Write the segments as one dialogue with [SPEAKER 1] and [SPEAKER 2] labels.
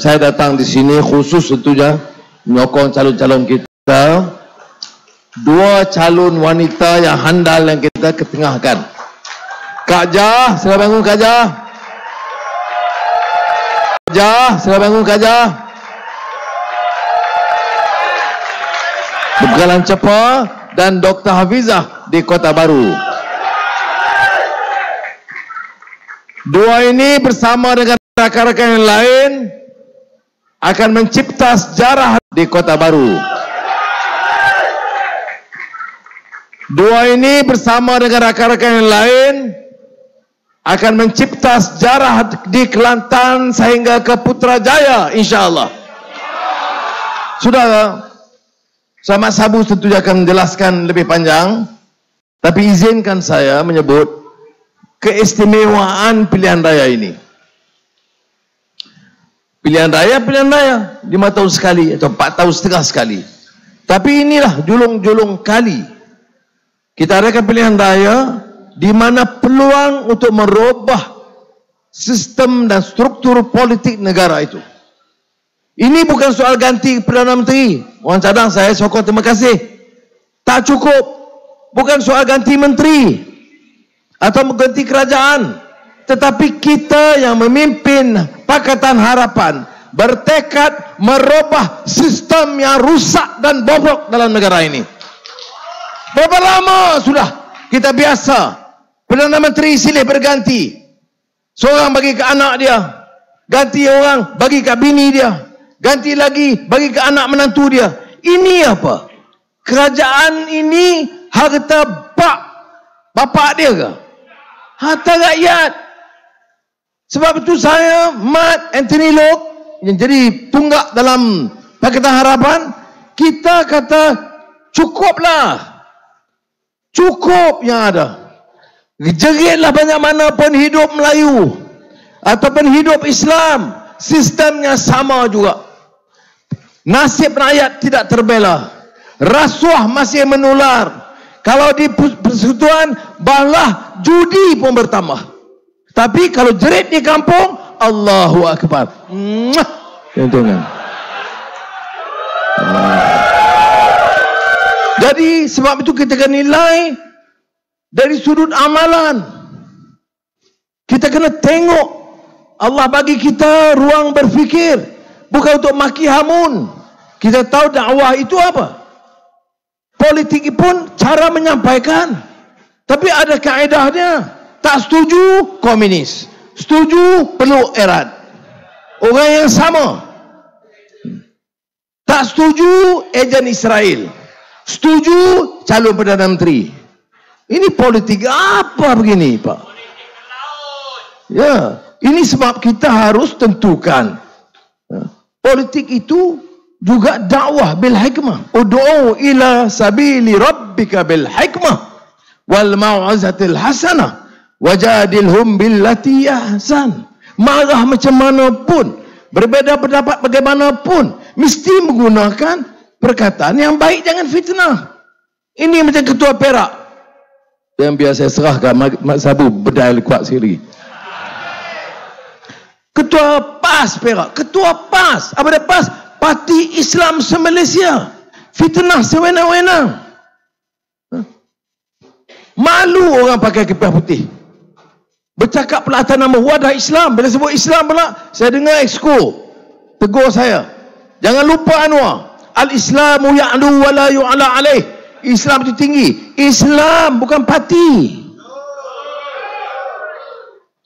[SPEAKER 1] saya datang di sini khusus tentunya menyokong calon-calon kita. Dua calon wanita yang handal yang kita ketengahkan. Kak Jah, sila bangun Kak Jah. Kak Jah, sila bangun Kak Jah. Bekalan Cepa dan Dr. Hafizah di Kota Baru. Dua ini bersama dengan rakan-rakan yang lain akan mencipta sejarah di Kota Baru. Dua ini bersama dengan rakan-rakan yang lain akan mencipta sejarah di Kelantan sehingga ke Putrajaya, insya-Allah. Saudara, Selamat Sabu tentunya akan menjelaskan lebih panjang, tapi izinkan saya menyebut keistimewaan pilihan raya ini. Pilihan raya 5 tahun sekali atau 4 tahun setengah sekali. Tapi inilah julung-julung kali kita adakan pilihan raya di mana peluang untuk merubah sistem dan struktur politik negara itu. Ini bukan soal ganti Perdana Menteri. Orang cadang saya sokong terima kasih. Tak cukup. Bukan soal ganti menteri atau mengganti kerajaan. Tetapi kita yang memimpin Pakatan Harapan bertekad merubah sistem yang rusak dan bobrok dalam negara ini. Berapa lama sudah kita biasa Perdana Menteri silih berganti. Seorang bagi ke anak dia, ganti orang bagi ke bini dia, ganti lagi bagi ke anak menantu dia. Ini apa? Kerajaan ini harta bapak dia ke? Harta rakyat. Sebab itu saya, Mat Anthony Lok yang jadi tunggak dalam Pakatan Harapan, kita kata cukuplah. Cukup yang ada. Jeritlah banyak mana pun hidup Melayu ataupun hidup Islam, sistemnya sama juga. Nasib rakyat tidak terbela. Rasuah masih menular. Kalau di persekutuan, balah judi pun bertambah. Tapi kalau jerit di kampung, Allahu Akbar. Tengok. Jadi sebab itu kita kena nilai dari sudut amalan. Kita kena tengok Allah bagi kita ruang berfikir, bukan untuk maki hamun. Kita tahu dakwah itu apa? Politik pun cara menyampaikan. Tapi ada kaedahnya. Tak setuju komunis, setuju perlu erat. Orang yang sama. Tak setuju ejen Israel, setuju calon Perdana Menteri. Ini politik apa begini, Pak? Ya, ini sebab kita harus tentukan. Politik itu juga dakwah bil hikmah. Ud'u ila sabili rabbika bil hikmah wal mau'izatil hasanah wajadilhum billati ahsan. Marah macam mana pun, berbeza pendapat bagaimanapun, mesti menggunakan perkataan yang baik, jangan fitnah. Ini macam ketua Perak yang biasa serahkan Mak Sabu bedal kuat sekali. Ketua PAS Perak, ketua PAS, apa dia PAS? Parti Islam se-Malaysia. Fitnah sewenang-wenang. Malu orang pakai kipas putih. Bercakap pula atas nama wadah Islam. Bila sebut Islam pula, saya dengar exco tegur saya. Jangan lupa Anwar, al-Islamu ya'lu wa la yu'ala alaih. Islam itu tinggi. Islam bukan parti.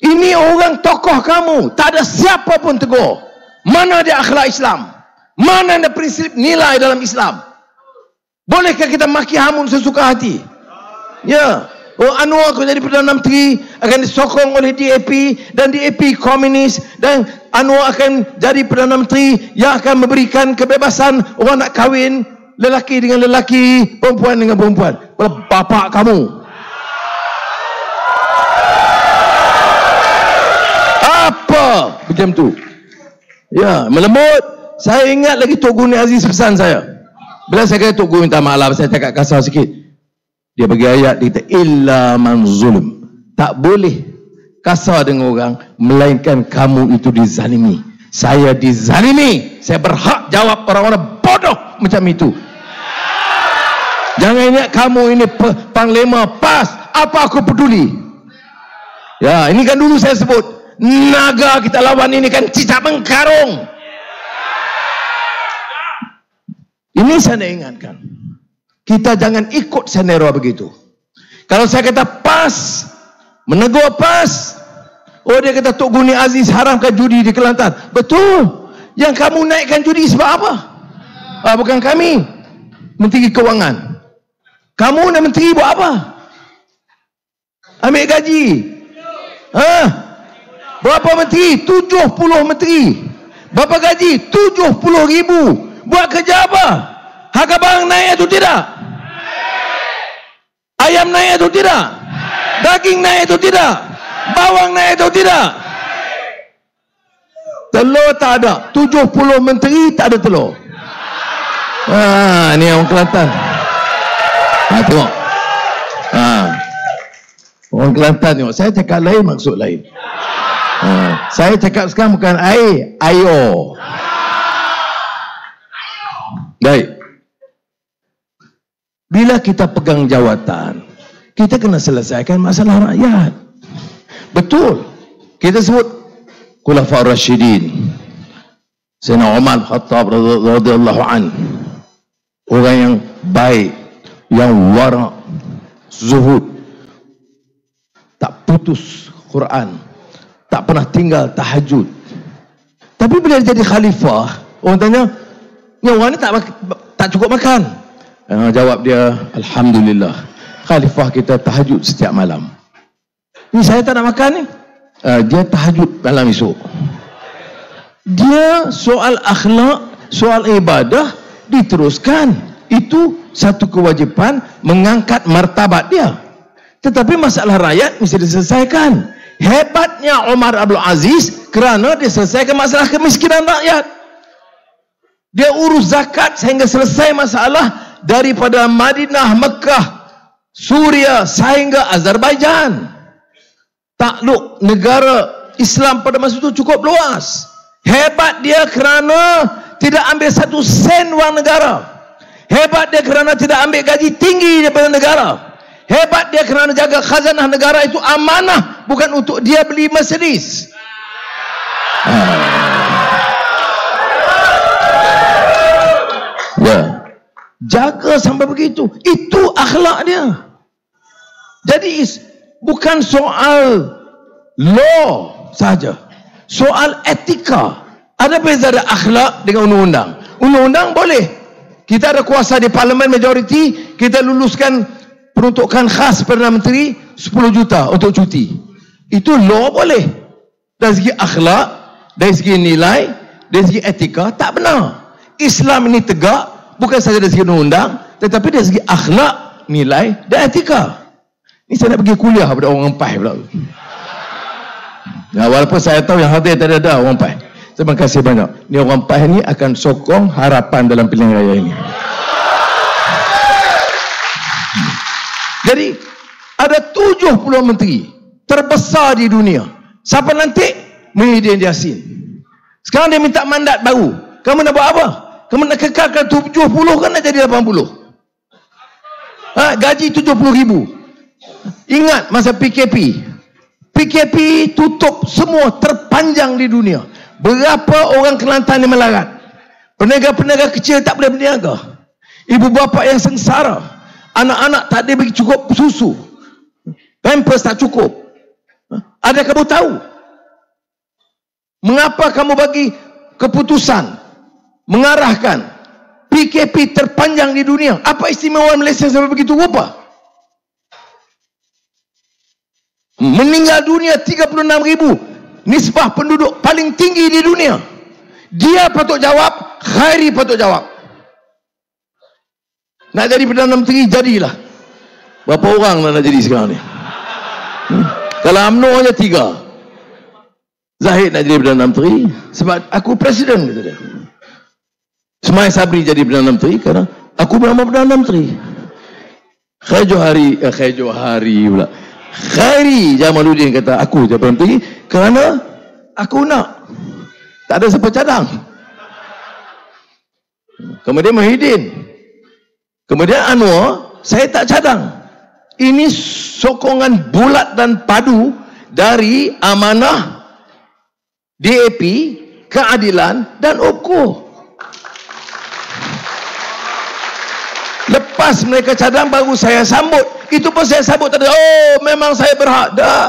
[SPEAKER 1] Ini orang tokoh kamu. Tak ada siapa pun tegur. Mana ada akhlak Islam? Mana ada prinsip nilai dalam Islam? Bolehkah kita maki hamun sesuka hati? Ya. Oh, Anwar kalau jadi Perdana Menteri akan disokong oleh DAP dan DAP komunis, dan Anwar akan jadi Perdana Menteri yang akan memberikan kebebasan orang nak kahwin lelaki dengan lelaki, perempuan dengan perempuan. Bapak kamu. Apa macam tu? Ya, melembut. Saya ingat lagi Tok Guni Aziz pesan saya. Bila saya kata Tok Guni minta maaf, saya cakap kasar sikit. Dia bagi ayat, dia kata illa man zulm. Tak boleh kasar dengan orang melainkan kamu itu dizalimi. Saya dizalimi. Saya berhak jawab orang-orang bodoh macam itu. Jangan ingat kamu ini panglima PAS. Apa aku peduli? Ya, ini kan dulu saya sebut. Naga kita lawan ini kan cicak mengkarung. Ini saya nak ingatkan. Kita jangan ikut scenario begitu. Kalau saya kata PAS, menegur PAS, oh dia kata Tok Guni Aziz haramkan judi di Kelantan. Betul. Yang kamu naikkan judi sebab apa? Bukan kami, Menteri Kewangan. Kamu dan menteri buat apa? Ambil gaji. Berapa menteri? 70 menteri. Berapa gaji? 70,000. Buat kerja apa? Harga barang naik atau tidak? Ayam naik atau tidak? Daging naik atau tidak? Bawang naik atau tidak? Telur tak ada. 70 menteri tak ada telur. Ni orang Kelantan. Tengok. Orang Kelantan tengok. Saya cakap lain, maksud lain. Saya cakap sekarang bukan air, ayo. Baik. Bila kita pegang jawatan, kita kena selesaikan masalah rakyat. Betul. Kita sebut Khulafaur Rasyidin. Sayyidina Umar Khattab radhiyallahu an. Orang yang baik, yang wara', zuhud, tak putus Quran, tak pernah tinggal tahajud. Tapi bila dia jadi khalifah, orang tanya, ni orang ni tak cukup makan. Jawab dia, alhamdulillah, khalifah kita tahajud setiap malam. Ni saya tak nak makan ni. Dia tahajud malam esok. Dia soal akhlak, soal ibadah diteruskan. Itu satu kewajipan mengangkat martabat dia. Tetapi masalah rakyat mesti diselesaikan. Hebatnya Umar Abdul Aziz kerana dia selesaikan masalah kemiskinan rakyat. Dia urus zakat sehingga selesai masalah daripada Madinah, Mekah, Suria sehingga Azerbaijan. Takluk negara Islam pada masa itu cukup luas. Hebat dia kerana tidak ambil satu sen wang negara. Hebat dia kerana tidak ambil gaji tinggi daripada negara. Hebat dia kerana jaga khazanah negara itu amanah, bukan untuk dia beli Mercedes. Ya. Jaga sampai begitu. Itu akhlak dia. Jadi bukan soal law saja, soal etika. Ada beza ada akhlak dengan undang-undang. Undang-undang boleh. Kita ada kuasa di parlimen majoriti, kita luluskan peruntukan khas Perdana Menteri 10 juta untuk cuti. Itu law boleh. Dari segi akhlak, dari segi nilai, dari segi etika, tak benar. Islam ini tegak, bukan saja dari segi undang-undang, tetapi dari segi akhlak, nilai dan etika. Ini saya nak pergi kuliah pada orang Empai pula. Nah, walaupun saya tahu yang hadir tak ada orang Empai. Terima kasih banyak. Ni orang Empai ni akan sokong harapan dalam pilihan raya ini. Jadi ada 70 menteri terbesar di dunia. Siapa nanti? Muhyiddin Yassin. Sekarang dia minta mandat baru. Kamu nak buat apa? Kamu nak kekalkan 70 kan nak jadi 80? Gaji 70,000. Ingat masa PKP. PKP tutup semua, terpanjang di dunia. Berapa orang Kelantan yang melarat? Peniaga-peniaga kecil tak boleh berniaga. Ibu bapa yang sengsara. Anak-anak tak ada bagi cukup susu. Pampers tak cukup. Ada kamu tahu? Mengapa kamu bagi keputusan mengarahkan PKP terpanjang di dunia? Apa istimewa Malaysia sampai begitu rupa? Meninggal dunia 36,000. Nisbah penduduk paling tinggi di dunia. Dia patut jawab, Khairi patut jawab. Nak jadi Perdana Menteri, jadilah. Berapa orang nak jadi sekarang ni? Kalau UMNO hanya 3. Zahid nak jadi Perdana Menteri sebab aku Presiden, kata dia. Ismail Sabri jadi Perdana Menteri kerana aku bernama Perdana Menteri. Khairi pula. Khairi Jamaluddin kata aku jadi Perdana Menteri kerana aku nak. Tak ada siapa cadang. Kemudian Muhyiddin. Kemudian Anwar, saya tak cadang. Ini sokongan bulat dan padu dari Amanah, DAP, Keadilan dan UPKO. Lepas mereka cadang baru saya sambut. Itu pun saya sambut tadi. Oh, memang saya berhak. Tak.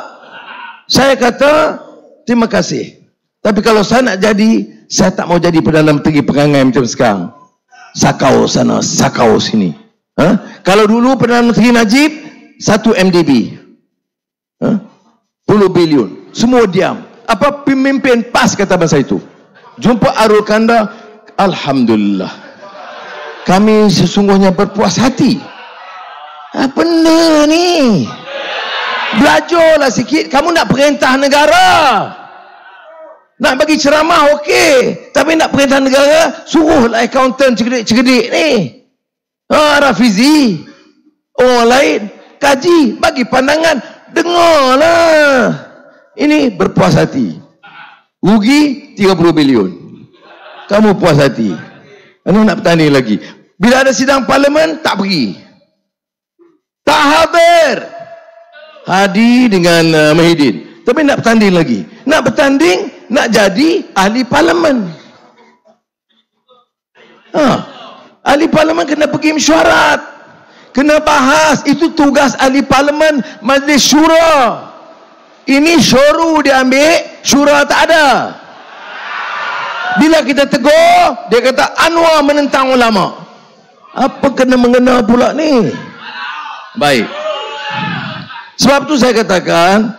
[SPEAKER 1] Saya kata terima kasih. Tapi kalau saya nak jadi, saya tak mau jadi Perdana Menteri Perangai macam sekarang. Sakau sana, sakau sini. Kalau dulu Perdana Menteri Najib 1 MDB, 10 bilion, semua diam. Apa pemimpin PAS kata masa itu? Jumpa Arul Kanda, alhamdulillah, kami sesungguhnya berpuas hati. Apa benda ni? Belajarlah sikit. Kamu nak perintah negara, nak bagi ceramah okey, tapi nak perintah negara, suruhlah accountant cerdik-cerdik ni, Rafizi, orang lain, kaji, bagi pandangan, dengarlah. Ini berpuas hati. Rugi 30 bilion, kamu puas hati. Anu nak bertanding lagi. Bila ada sidang parlimen, tak pergi, tak hadir. Hadir dengan Muhyiddin, tapi nak bertanding lagi. Nak bertanding, nak jadi ahli parlimen. Ahli parlimen kena pergi mesyuarat, kena bahas. Itu tugas ahli parlimen, majlis syura. Ini syuru dia ambil, syura tak ada. Bila kita tegur, dia kata Anwar menentang ulama. Apa kena mengena pula ni? Baik. Sebab tu saya katakan,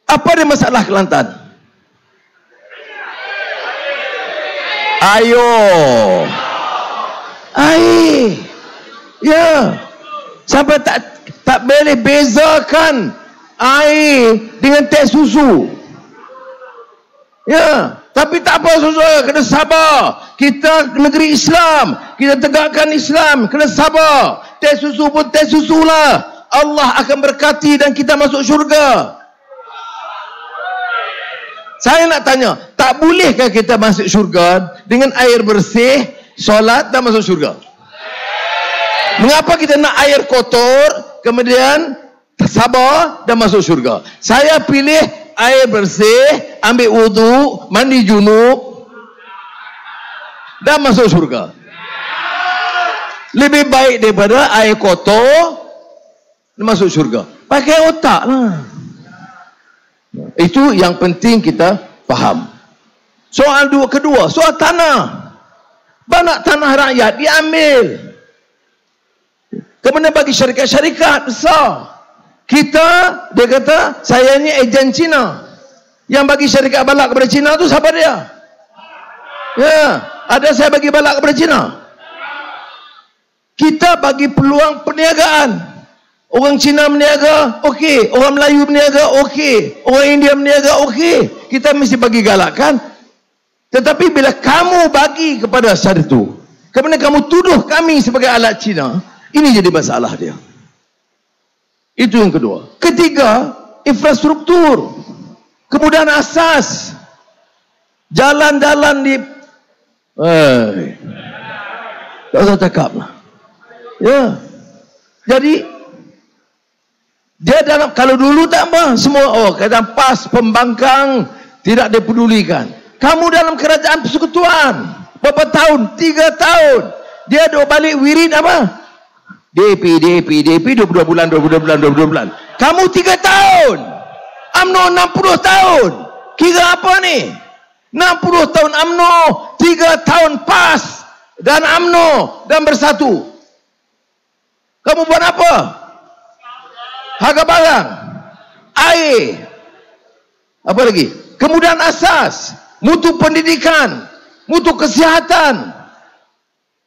[SPEAKER 1] apa dia masalah Kelantan? Ayo, air, ya. Sampai tak boleh bezakan air dengan teh susu, ya. Tapi tak apa, saudara, kena sabar. Kita negeri Islam, kita tegakkan Islam, kena sabar. Teh susu pun teh susu lah. Allah akan berkati dan kita masuk syurga. Saya nak tanya, tak bolehkah kita masuk syurga dengan air bersih, solat dan masuk syurga? Mengapa kita nak air kotor, kemudian sabar dan masuk syurga? Saya pilih air bersih, ambil wudu, mandi junub dan masuk syurga. Lebih baik daripada air kotor masuk syurga. Pakai otak lah. Itu yang penting kita faham. Soal kedua, soal tanah. Banyak tanah rakyat diambil, kemudian bagi syarikat-syarikat besar. Kita, dia kata, saya ni ejen Cina. Yang bagi syarikat balak kepada Cina tu siapa dia? Ya, ada saya bagi balak kepada Cina. Kita bagi peluang perniagaan. Orang Cina berniaga, okey. Orang Melayu berniaga, okey. Orang India berniaga, okey. Kita mesti bagi galakan. Tetapi bila kamu bagi kepada syarikat, kemudian kamu tuduh kami sebagai alat Cina, ini jadi masalah dia. Itu yang kedua. Ketiga, infrastruktur, kemudahan asas, jalan-jalan di, tak usah cakap lah. Ya, jadi dia dalam, kalau dulu tak apa, semua kadang PAS, pembangkang tidak dipedulikan. Kamu dalam kerajaan persekutuan berapa tahun? 3 tahun. Dia ada balik wirid apa? DAP 22 bulan. Kamu 3 tahun. UMNO 60 tahun. Kira apa ni? 60 tahun UMNO, 3 tahun PAS dan UMNO dan bersatu. Kamu buat apa? Harga barang, air, apa lagi? Kemudahan asas, mutu pendidikan, mutu kesihatan,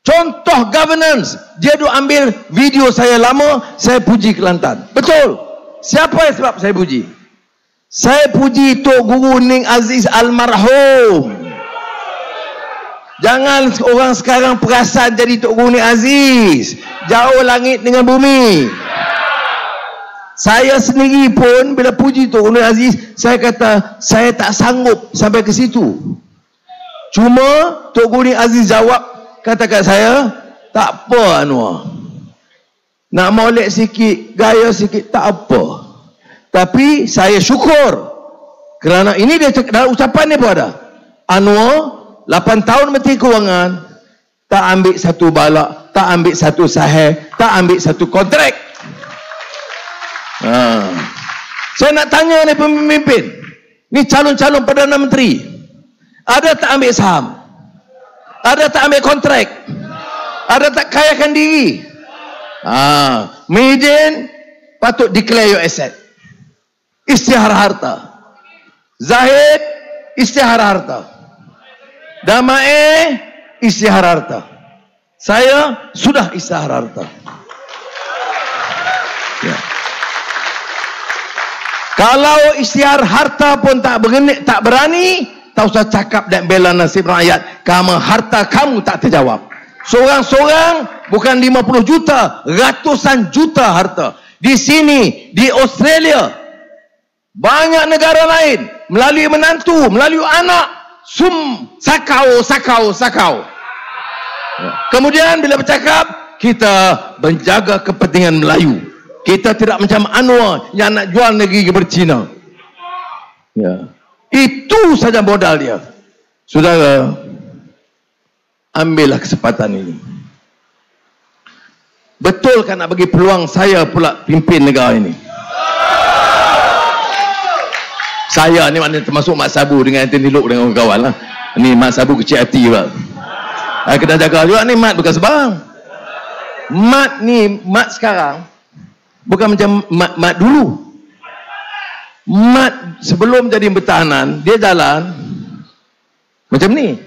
[SPEAKER 1] contoh governance. Dia tu ambil video saya lama, saya puji Kelantan. Betul. Siapa yang sebab saya puji? Saya puji Tok Guru Ning Aziz almarhum. Jangan orang sekarang perasan jadi Tok Guru Ning Aziz. Jauh langit dengan bumi. Saya sendiri pun bila puji Tok Guru Ning Aziz, saya kata saya tak sanggup sampai ke situ. Cuma Tok Guru Aziz jawab, kata kat saya, tak apa Anwar, nak molek sikit, gaya sikit, tak apa. Tapi saya syukur kerana ini dia dalam ucapan dia pun ada. Anwar 8 tahun Menteri Kewangan, tak ambil satu balak, tak ambil satu sahih, tak ambil satu kontrak. Saya nak tanya ni pemimpin, ni calon-calon Perdana Menteri, ada tak ambil saham? Ada tak ambil kontrak? Ada tak kayakan diri? Muhyiddin patut declare your asset, isytihar harta. Zahid isytihar harta. Damae isytihar harta. Saya sudah isytihar harta. Ya. Kalau isytihar harta pun tak berani, tak usah cakap dan bela nasib rakyat. Kamu harta kamu tak terjawab. Seorang-seorang bukan 50 juta, ratusan juta harta. Di sini, di Australia, banyak negara lain, melalui menantu, melalui anak, sakau. Kemudian bila bercakap, kita menjaga kepentingan Melayu. Kita tidak macam Anwar yang nak jual negeri kepada Cina. Ya. Itu saja modal dia. Saudara, ambillah kesempatan ini. Betul kan nak bagi peluang saya pula pimpin negara ini? Saya ni maknanya termasuk Mak Sabu dengan Anthony Lok dengan kawan lah. Ni Mak Sabu kecil hati pula. Kena jaga juga ni. Mat bukan sebarang. Mat ni, Mat sekarang bukan macam mat dulu. Mat sebelum jadi pertahanan, dia jalan macam ni.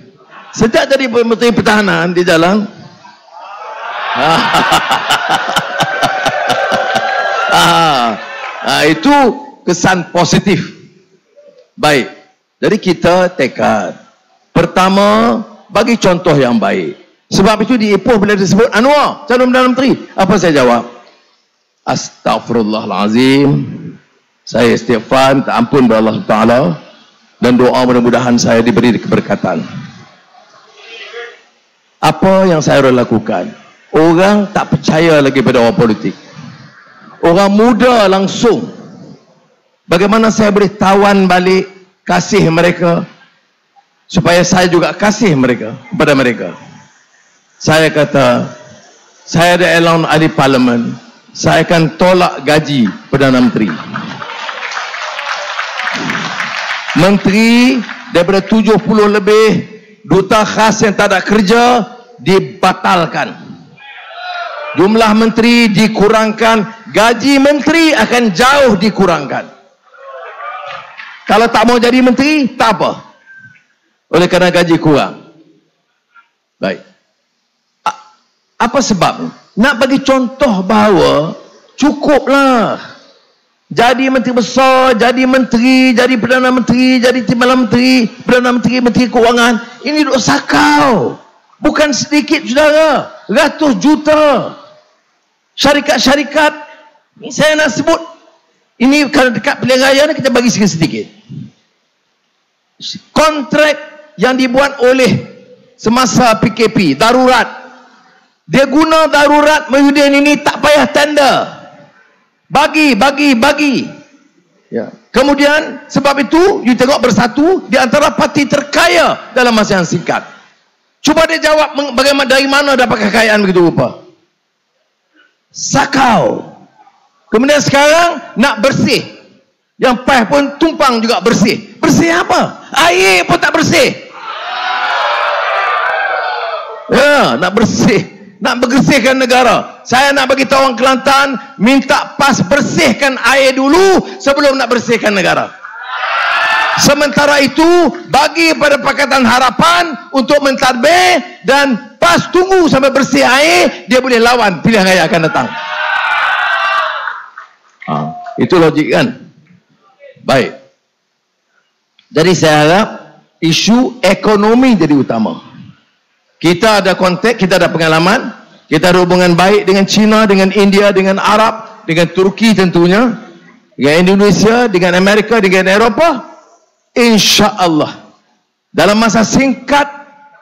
[SPEAKER 1] Sejak jadi Menteri Pertahanan, dia jalan itu kesan positif. Baik. Jadi kita tekad. Pertama, bagi contoh yang baik. Sebab itu di Ipoh bila disebut Anwar calon Perdana Menteri, apa saya jawab? Astaghfirullahalazim. Saya istighfar, minta ampun kepada Allah Taala, dan doa mudah-mudahan saya diberi keberkatan. Apa yang saya lakukan? Orang tak percaya lagi pada orang politik. Orang muda langsung. Bagaimana saya boleh tawan balik kasih mereka, supaya saya juga kasih mereka kepada mereka. Saya kata, saya ada elan ahli parlimen, saya akan tolak gaji Perdana Menteri. Menteri daripada 70 lebih duta khas yang tak ada kerja dibatalkan. Jumlah menteri dikurangkan, gaji menteri akan jauh dikurangkan. Kalau tak mau jadi menteri, tak apa. Oleh kerana gaji kurang. Baik. Apa sebab? Nak bagi contoh bahawa cukuplah. Jadi menteri besar, jadi menteri, jadi Perdana Menteri, jadi Timbalan Menteri, Perdana Menteri, Menteri Kewangan. Ini duk sakau. Bukan sedikit, saudara. Ratus juta. Syarikat-syarikat, ini saya nak sebut. Ini kalau dekat pilihan raya ni kita bagi sedikit. Kontrak yang dibuat oleh semasa PKP, darurat. Dia guna darurat Muhyiddin ini tak payah tender. Bagi. Ya. Kemudian sebab itu you tengok bersatu di antara parti terkaya dalam masa yang singkat. Cuba dia jawab bagaimana, dari mana dapat kekayaan begitu rupa? Sakau. Kemudian sekarang nak bersih. Yang PAS pun tumpang juga bersih. Bersih apa? Air pun tak bersih. Ya, nak bersih. Nak bersihkan negara. Saya nak bagi tahu orang Kelantan, minta PAS bersihkan air dulu sebelum nak bersihkan negara. Sementara itu, bagi pada Pakatan Harapan untuk mentadbir, dan PAS tunggu sampai bersih air, dia boleh lawan pilihan raya akan datang. Itu logik kan? Baik. Jadi saya harap isu ekonomi jadi utama. Kita ada kontak, kita ada pengalaman, kita ada hubungan baik dengan China, dengan India, dengan Arab, dengan Turki tentunya, dengan Indonesia, dengan Amerika, dengan Eropah. InsyaAllah dalam masa singkat,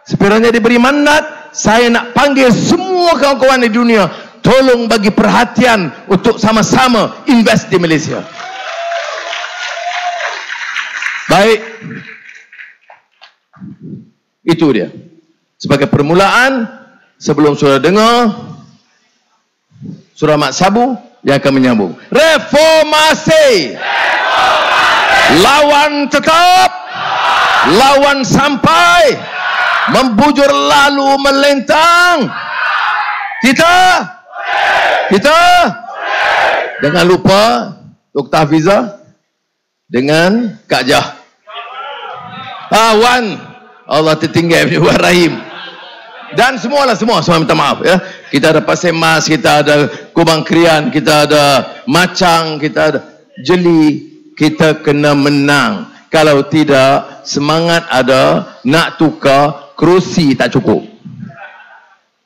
[SPEAKER 1] sekiranya diberi mandat, saya nak panggil semua kawan-kawan di dunia, tolong bagi perhatian untuk sama-sama invest di Malaysia. Baik, itu dia. Sebagai permulaan, sebelum saudara dengar surah Mat Sabu, dia akan menyambung. Reformasi. Lawan tetap, lawan sampai, membujur lalu melintang. Kita jangan lupa Dr. Hafizah dengan Kak Jah. Wan, Allah tertinggal Wan Rahim. Dan semua minta maaf ya. Kita ada pasir mas, kita ada kubang krian, kita ada macang, kita ada jeli. Kita kena menang. Kalau tidak, semangat ada, nak tukar, kerusi tak cukup.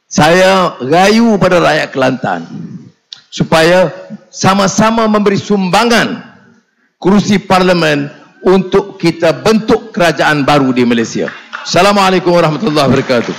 [SPEAKER 1] Saya rayu pada rakyat Kelantan supaya sama-sama memberi sumbangan kerusi parlimen untuk kita bentuk kerajaan baru di Malaysia. Assalamualaikum warahmatullahi wabarakatuh.